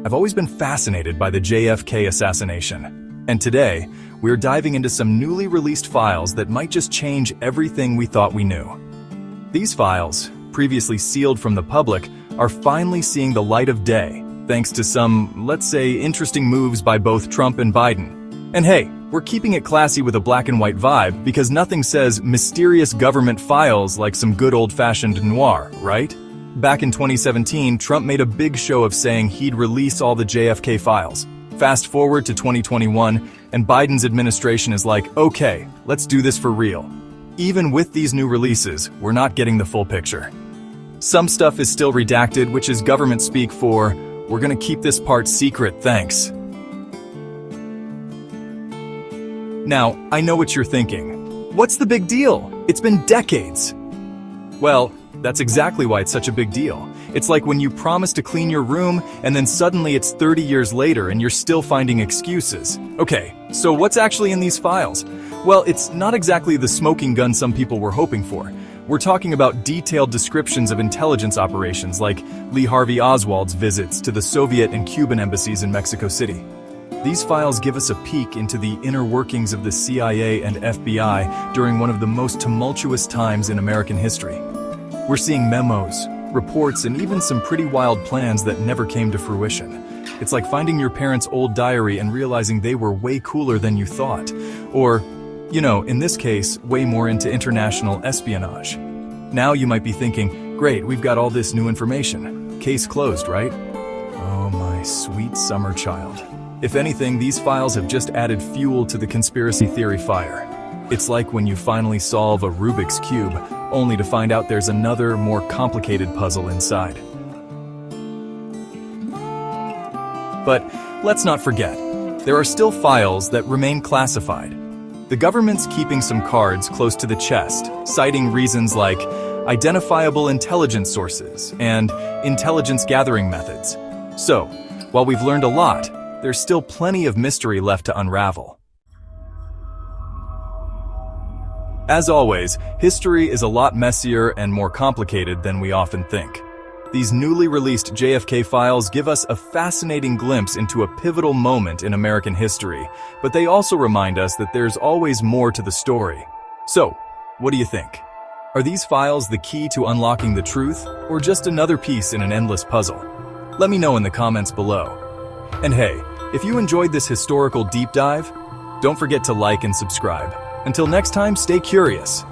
I've always been fascinated by the JFK assassination. And today, we're diving into some newly released files that might just change everything we thought we knew. These files, previously sealed from the public, are finally seeing the light of day, thanks to some, let's say, interesting moves by both Trump and Biden. And hey, we're keeping it classy with a black and white vibe because nothing says mysterious government files like some good old-fashioned noir, right? Back in 2017, Trump made a big show of saying he'd release all the JFK files. Fast forward to 2021, and Biden's administration is like, okay, let's do this for real. Even with these new releases, we're not getting the full picture. Some stuff is still redacted, which is government speak for, we're gonna keep this part secret, thanks. Now, I know what you're thinking. What's the big deal? It's been decades. Well, that's exactly why it's such a big deal. It's like when you promise to clean your room and then suddenly it's 30 years later and you're still finding excuses. Okay, so what's actually in these files? Well, it's not exactly the smoking gun some people were hoping for. We're talking about detailed descriptions of intelligence operations like Lee Harvey Oswald's visits to the Soviet and Cuban embassies in Mexico City. These files give us a peek into the inner workings of the CIA and FBI during one of the most tumultuous times in American history. We're seeing memos, reports, and even some pretty wild plans that never came to fruition. It's like finding your parents' old diary and realizing they were way cooler than you thought. Or, you know, in this case, way more into international espionage. Now you might be thinking, great, we've got all this new information. Case closed, right? Oh, my sweet summer child. If anything, these files have just added fuel to the conspiracy theory fire. It's like when you finally solve a Rubik's Cube, only to find out there's another, more complicated puzzle inside. But let's not forget, there are still files that remain classified. The government's keeping some cards close to the chest, citing reasons like identifiable intelligence sources and intelligence gathering methods. So, while we've learned a lot, there's still plenty of mystery left to unravel. As always, history is a lot messier and more complicated than we often think. These newly released JFK files give us a fascinating glimpse into a pivotal moment in American history, but they also remind us that there's always more to the story. So, what do you think? Are these files the key to unlocking the truth, or just another piece in an endless puzzle? Let me know in the comments below. And hey, if you enjoyed this historical deep dive, don't forget to like and subscribe. Until next time, stay curious.